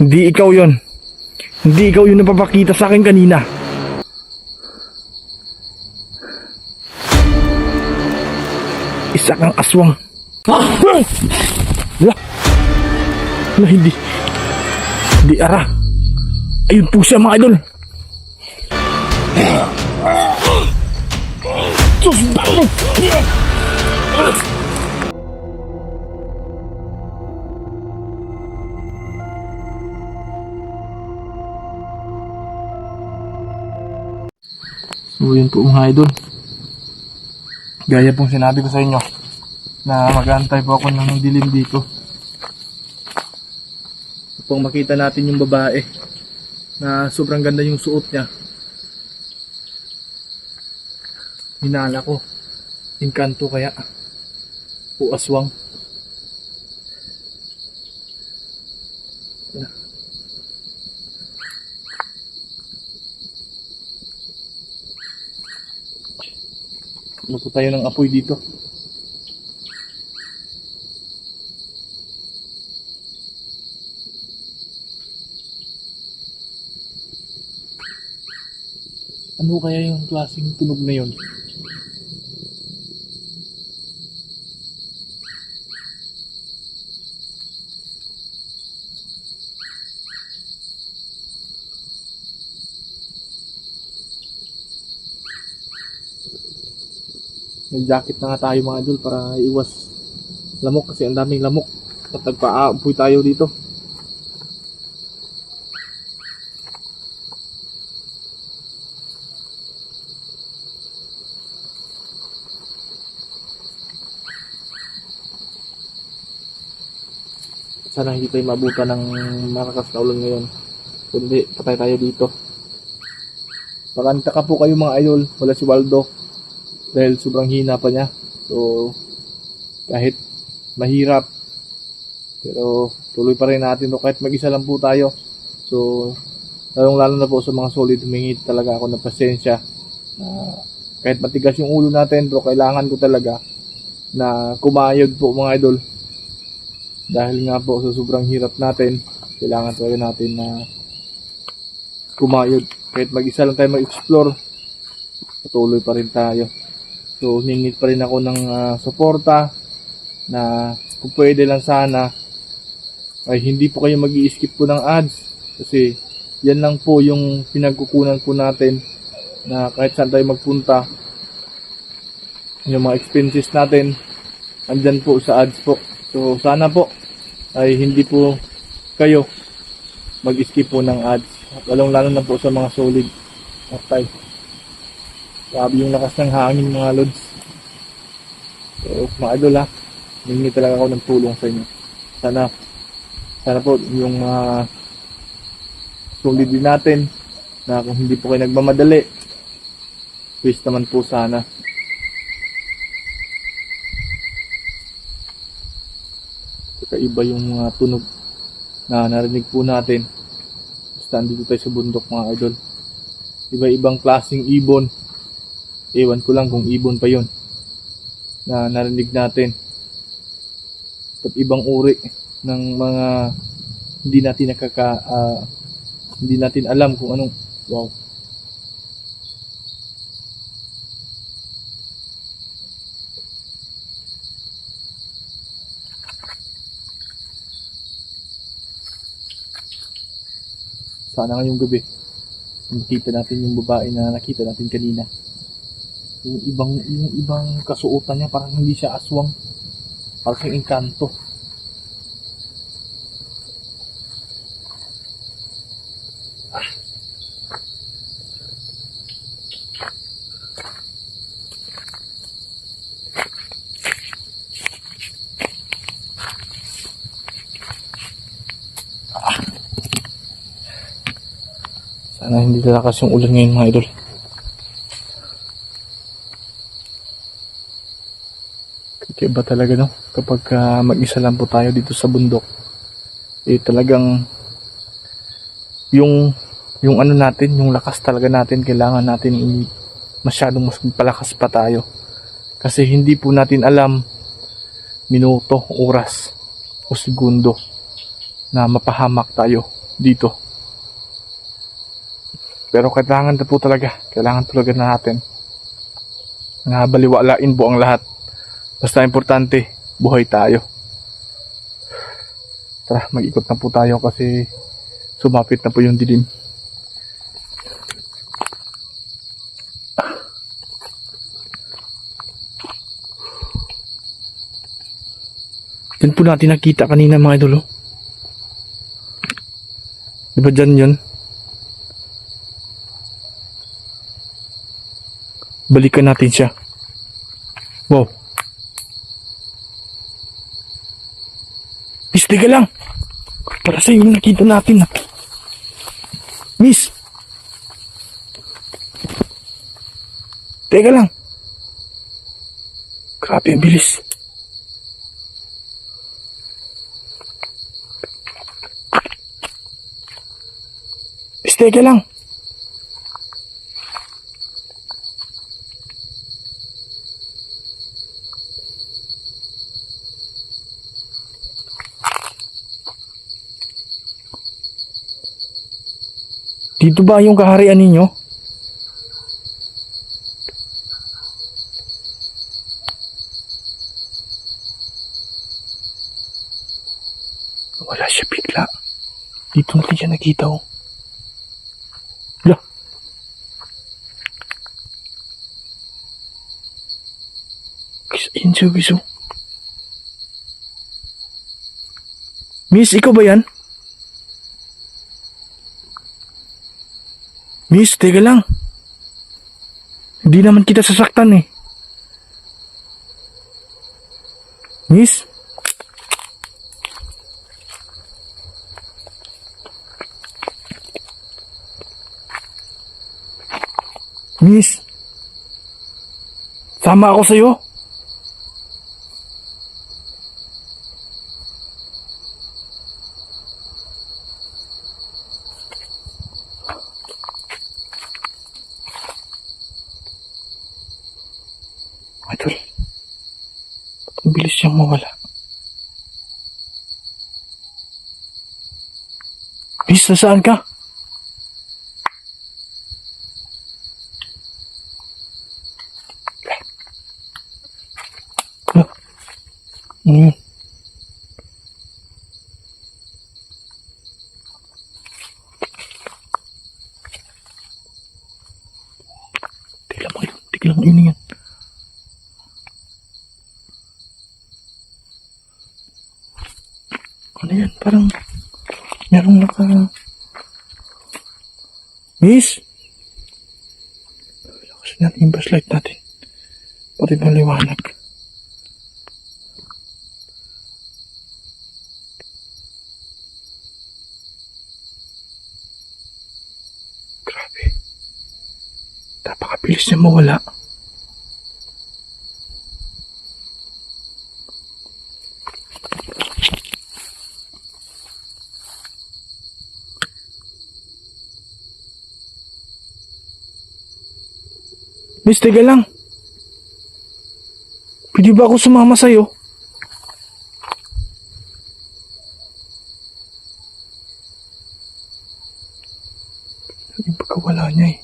Hindi ikaw yon. Hindi ikaw yung napapakita sa akin kanina. Isa kang aswang. Wala. Wala, hindi. Hindi ara. Ayun po siya mga idol. Sus, bakit? So yun po mga idol, gaya pong sinabi ko sa inyo na mag-aantay po ako ng dilim dito upang makita natin yung babae na sobrang ganda yung suot niya. Hinala ko, inkanto kaya o aswang. Ano po tayo ng apoy dito? Ano kaya yung klaseng tunog na yun? May jacket na nga tayo mga idol para iwas lamok kasi ang daming lamok at nagpa-aapoy tayo dito. Sana hindi tayo mabutan ng malakas na ulan ngayon, kundi patay tayo dito. Baka nagtaka po kayo mga idol, wala si Waldo dahil sobrang hina pa niya. So kahit mahirap, pero tuloy pa rin natin to kahit mag-isa lang po tayo. So lalo na po sa mga solid, humingi talaga ako ng pasensya. Kahit matigas yung ulo natin, pero kailangan ko talaga na kumayod po mga idol. Dahil nga po sa sobrang hirap natin, kailangan talaga natin na kumayod. Kahit mag-isa lang tayo mag-explore, patuloy pa rin tayo. So hingit pa rin ako ng suporta na kung pwede lang sana ay hindi po kayo mag-i-skip po ng ads, kasi yan lang po yung pinagkukunan po natin na kahit saan tayo magpunta, yung mga expenses natin andyan po sa ads po. So sana po ay hindi po kayo mag-skip po ng ads, lalo na po sa mga solid patay. Grabe yung lakas ng hangin mga lods. So mga idol ha, hindi talaga ako ng tulong sa inyo. Sana po yung solid din natin na kung hindi po kayo nagmamadali, please naman po sana. Kakaiba yung mga tunog na narinig po natin. Basta andito tayo sa bundok mga idol. Iba-ibang klaseng ibon. Ewan ko lang kung ibon pa yon na narinig natin. At ibang uri ng mga hindi natin alam kung anong wow. Sana ngayong gabi makita natin yung babae na nakita natin kanina. Yung ibang kasuotan niya, parang hindi siya aswang, parang siyang engkanto. Sana hindi lalakas yung ulan ngayon mga idol. Iba talaga no, kapag mag-isa lang po tayo dito sa bundok, talagang yung ano natin, yung lakas talaga natin, kailangan natin masyadong mas palakas pa tayo, kasi hindi po natin alam minuto, oras o segundo na mapahamak tayo dito. Pero kailangan talaga na natin na baliwalain po ang lahat. Basta importante, buhay tayo. Tara, mag-ikot na po tayo kasi sumapit na po yung dilim. Yan po natin nakita kanina mga idol. Diba dyan yun? Balikan natin siya. Wow. Miss, teka lang. Para sa yung nakita natin. Miss. Teka lang. Grabe, ang bilis. Miss, teka lang. Dito ba yung kaharian ninyo? Wala siya bigla. Dito natin siya nakita, oh. Wala. Ayun siya, guys, oh. Miss, ikaw ba yan? Miss, teka lang. Hindi naman kita sasaktan eh. Miss? Miss? Sama ako sa'yo? Idol, ang bilis siyang mawala. Miss, nasaan ka? Ano yun? Tignan mo yun yan. Ano yan? Parang merong Miss? Lakasin natin yung flashlight natin. Pati maliwanag. Grabe. Napakabilis niya mawala. Miss, teka lang. Pwede ba ako sumama sa'yo? Yung pagkawala niya eh.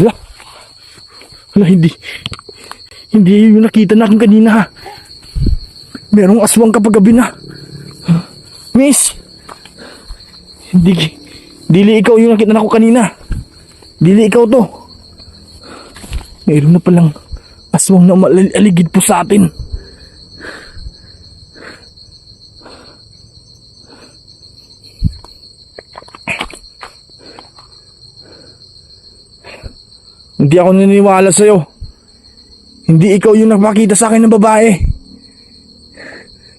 Wala. Wala, hindi. Hindi yung nakita natin kanina ha. Merong aswang kapag gabi na. Miss! Dili ikaw yung nakita na ko kanina. Dili ikaw to. Mayroon na palang aswang na aligid po sa atin. Hindi ako naniniwala sa'yo. Hindi ikaw yung nagpakita sa akin ng babae.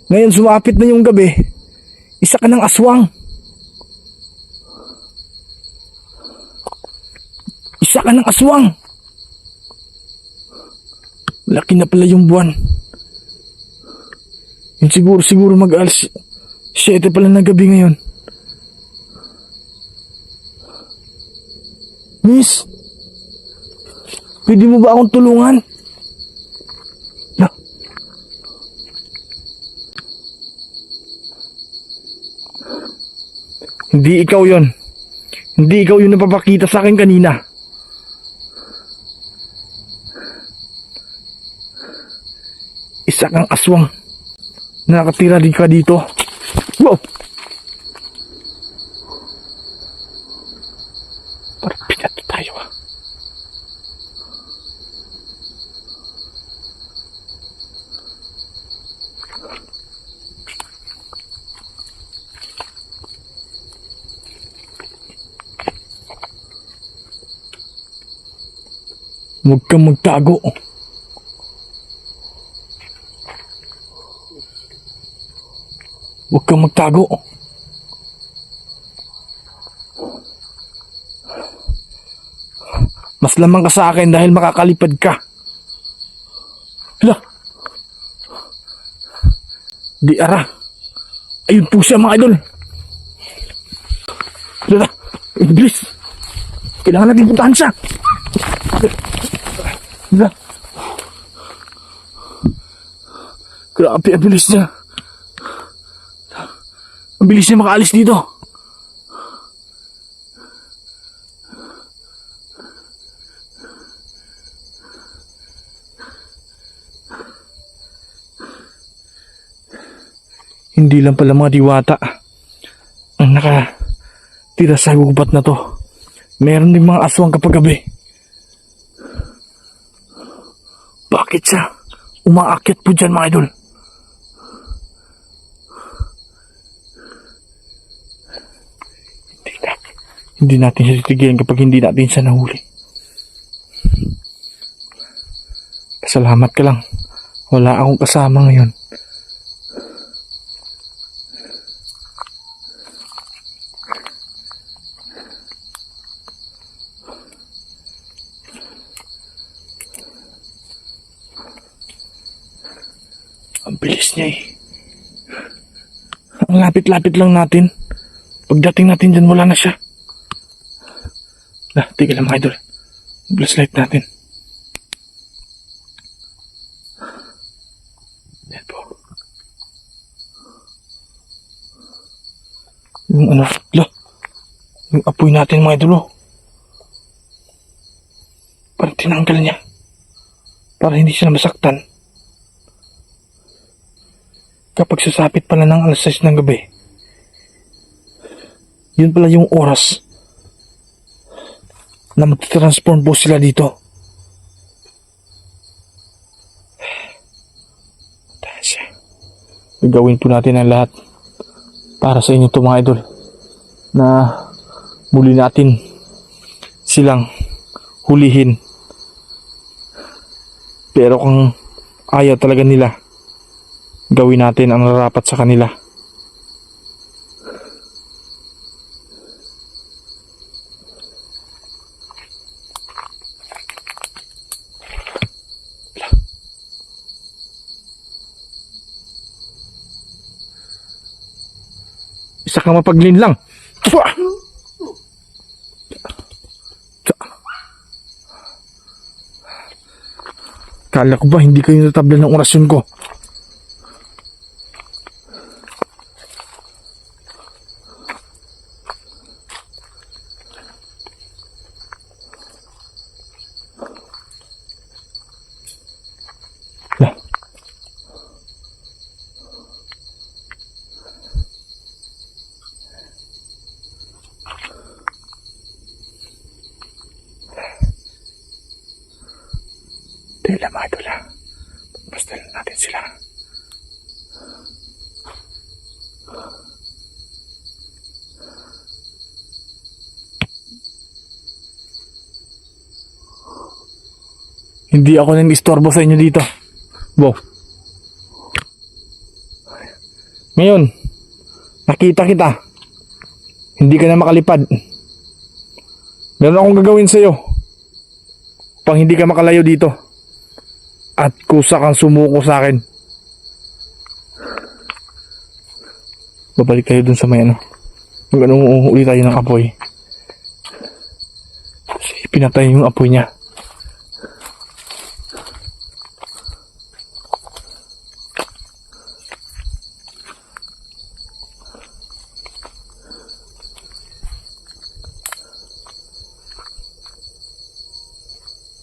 Ngayon sumapit na yung gabi. Isa ka ng aswang. Isa ka ng aswang. Malaki na pala yung buwan. Yun siguro mag-alas 7 pala ng gabi ngayon. Miss, pwede mo ba akong tulungan? Hindi ikaw yon. Hindi ikaw yung napapakita sa akin kanina. Isa kang aswang na nakatira din ka dito. Wow! Parang pinato tayo ah. Huwag kang magtago. Huwag kang magtago. Mas lamang ka sa akin dahil makakalipad ka. Hala! Di ara. Ayun po siya mga idol. Hala! Iblis! Kailangan natin puntahan siya. Hala! Grabe, ang bilis niya. Ang bilis niya makaalis dito. Hindi lang pala mga diwata ang nakatira sa gubat na to. Meron din mga aswang kapag gabi. Bakit siya umaakyat po dyan mga idol? Hindi natin siya titigilin kapag hindi natin siya nahuli. Pasalamat ka lang. Wala akong kasama ngayon. Ang bilis niya eh. Ang lapit-lapit lang natin. Pagdating natin dyan, wala na siya. Tigil lang mga idol. Flashlight natin. Yan po. Yung ano, yung apoy natin mga idol. Parang tinanggal niya. Para hindi siya masaktan. Kapag sasapit pala ng alas 6 ng gabi, yun pala yung oras na mag-transform po sila dito. Gagawin po natin ang lahat para sa inyo to mga idol, na muli natin silang hulihin. Pero kung ayaw talaga nila, gawin natin ang narapat sa kanila. Isa kang mapaglinlang. Kala ko ba hindi kayo natablan ng orasyon ko? Tila mga idol ha. Pastel natin sila. Hindi ako nang istorbo sa inyo dito. Bo. Ngayon, nakita kita. Hindi ka na makalipad. Meron akong gagawin sa'yo upang hindi ka makalayo dito. At kusa kang sumuko sa akin. Babalik tayo dun sa may ano. Mag-anong uli tayo ng apoy. Kasi pinatay yung apoy niya.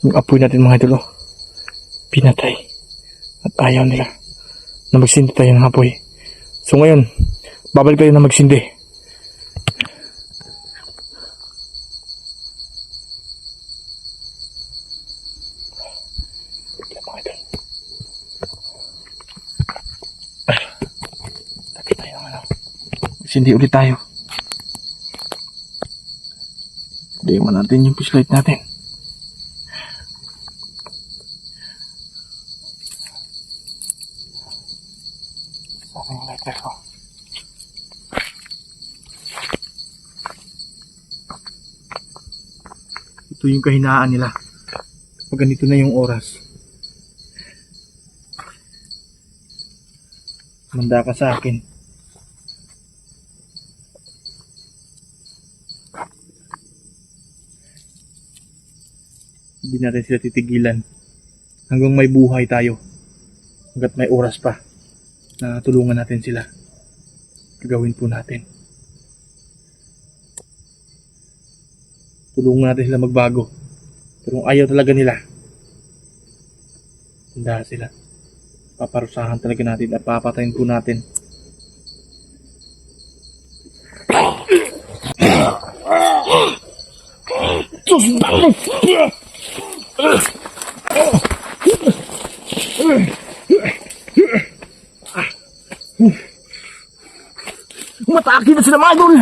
Yung apoy natin mga idol, pinatay. At ayaw nila na magsindi tayo ng apoy. So ngayon, babalik tayo na magsindi. Mga idol. Tapos tayo ng ano. Magsindi ulit tayo. Diyan natin yung flashlight natin. Saan yung lighter ko? Ito yung kahinaan nila. Pag ganito na yung oras. Manda ka sa akin. Hindi natin sila titigilan hanggang may buhay tayo, hanggat may oras pa na tulungan natin sila. Gagawin po natin. Tulungan natin sila magbago. Pero kung ayaw talaga nila, handa sila. Paparusahan talaga natin at papatayin po natin. Umatake na sila mga idol.